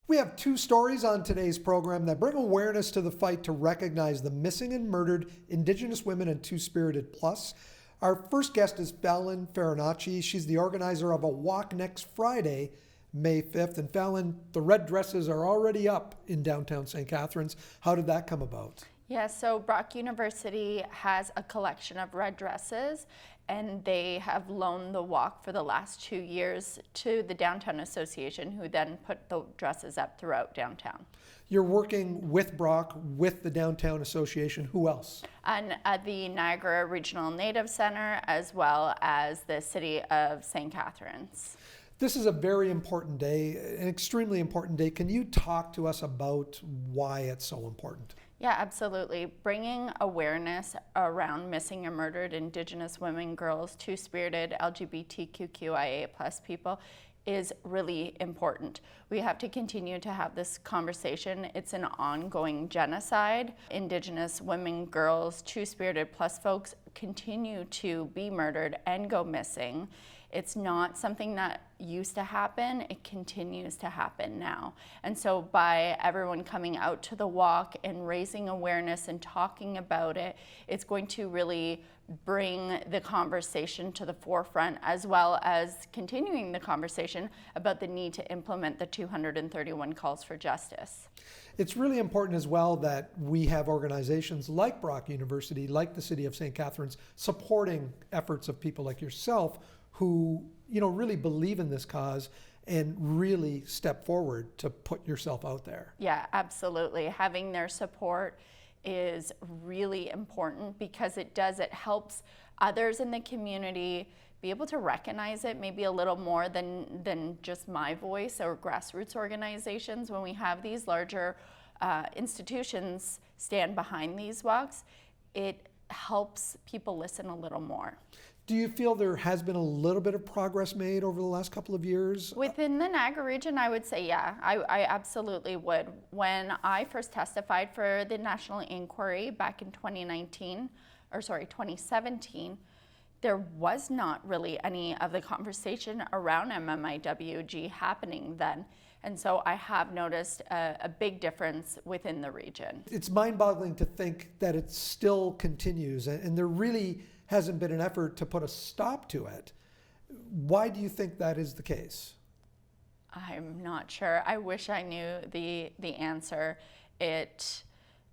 We have two stories on today's program that bring awareness to the fight to recognize the missing and murdered Indigenous women and Two-Spirited Plus. Our first guest is Fallon Farinacci. She's the organizer of a walk next Friday, May 5th. And Fallon, the red dresses are already up in downtown St. Catharines. How did that come about? Yeah, so Brock University has a collection of red dresses, and they have loaned the walk for the last 2 years to the Downtown Association, who then put the dresses up throughout downtown. You're working with Brock, with the Downtown Association. Who else? And at the Niagara Regional Native Center, as well as the City of St. Catharines. This is a very important day, an extremely important day. Can you talk to us about why it's so important? Yeah, absolutely. Bringing awareness around missing and murdered Indigenous women, girls, Two-Spirited, LGBTQIA+ people is really important. We have to continue to have this conversation. It's an ongoing genocide. Indigenous women, girls, Two-Spirited Plus folks continue to be murdered and go missing. It's not something that used to happen, it continues to happen now. And so by everyone coming out to the walk and raising awareness and talking about it, it's going to really bring the conversation to the forefront, as well as continuing the conversation about the need to implement the 231 calls for justice. It's really important as well that we have organizations like Brock University, like the City of St. Catharines, supporting efforts of people like yourself who, really believe in this cause and really step forward to put yourself out there. Yeah, absolutely. Having their support is really important because it helps others in the community be able to recognize it maybe a little more than just my voice or grassroots organizations. When we have these larger institutions stand behind these walks, it helps people listen a little more. Do you feel there has been a little bit of progress made over the last couple of years? Within the Niagara region, I would say, yeah, I absolutely would. When I first testified for the National Inquiry back in 2017, there was not really any of the conversation around MMIWG happening then. And so I have noticed a big difference within the region. It's mind-boggling to think that it still continues, and there really hasn't been an effort to put a stop to it. Why do you think that is the case? I'm not sure. I wish I knew the answer. It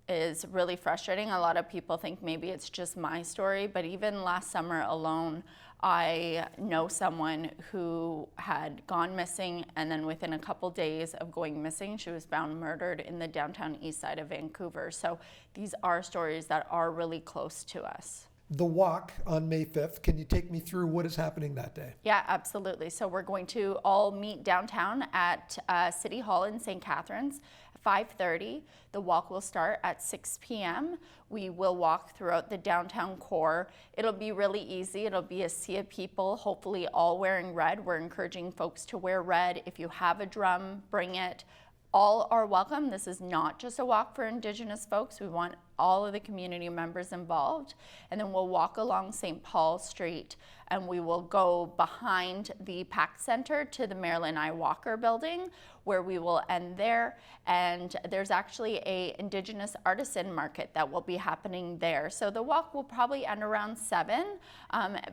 is really frustrating. A lot of people think maybe it's just my story, but even last summer alone, I know someone who had gone missing, and then within a couple days of going missing, she was found murdered in the downtown east side of Vancouver. So these are stories that are really close to us. The walk on May 5th, can you take me through what is happening that day? Yeah, absolutely. So we're going to all meet downtown at City Hall in St. Catharines at 5:30. The walk will start at 6 p.m. We will walk throughout the downtown core. It'll be really easy. It'll be a sea of people, hopefully all wearing red. We're encouraging folks to wear red. If you have a drum, bring it. All are welcome. This is not just a walk for Indigenous folks. We want all of the community members involved. And then we'll walk along St. Paul Street, and we will go behind the PAC Center to the Marilyn I. Walker building, where we will end there. And there's actually a Indigenous artisan market that will be happening there. So the walk will probably end around 7,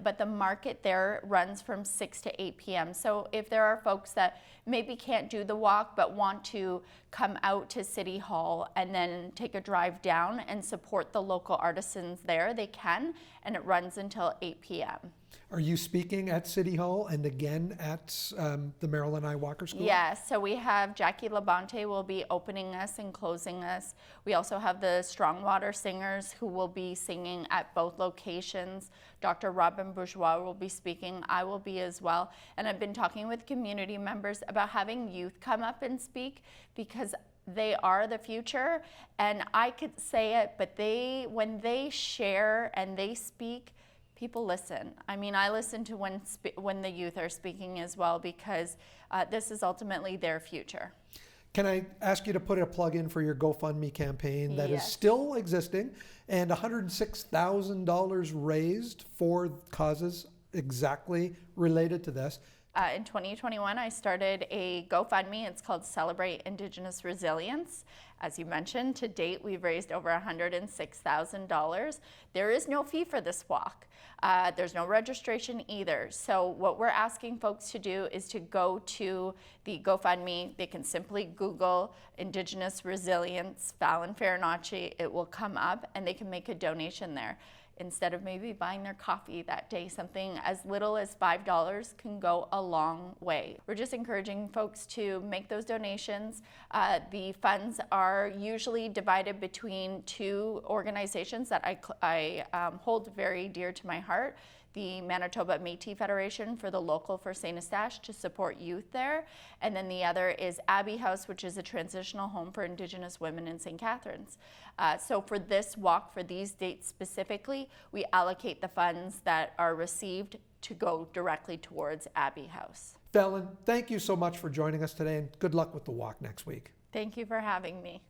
but the market there runs from 6 to 8 p.m. So if there are folks that maybe can't do the walk but want to come out to City Hall and then take a drive down and support the local artisans there, they can, and it runs until 8 p.m. Are you speaking at City Hall and again at the Marilyn I. Walker School? Yes, so we have Jackie Labonte will be opening us and closing us. We also have the Strongwater Singers who will be singing at both locations. Dr. Robin Bourgeois will be speaking. I will be as well. And I've been talking with community members about having youth come up and speak because they are the future. And I could say it, but when they share and they speak, people listen. I mean, I listen to when the youth are speaking as well, because this is ultimately their future. Can I ask you to put a plug in for your GoFundMe campaign that is Yes. still existing, and $106,000 raised for causes exactly related to this? In 2021, I started a GoFundMe. It's called Celebrate Indigenous Resilience. As you mentioned, to date, we've raised over $106,000. There is no fee for this walk. There's no registration either. So what we're asking folks to do is to go to the GoFundMe. They can simply Google Indigenous Resilience, Fallon Farinacci. It will come up and they can make a donation there. Instead of maybe buying their coffee that day, something as little as $5 can go a long way. We're just encouraging folks to make those donations. The funds are usually divided between two organizations that I hold very dear to my heart. The Manitoba Métis Federation for the local for St. Eustache to support youth there. And then the other is Abbey House, which is a transitional home for Indigenous women in St. Catharines. So for this walk, for these dates specifically, we allocate the funds that are received to go directly towards Abbey House. Fallon, thank you so much for joining us today, and good luck with the walk next week. Thank you for having me.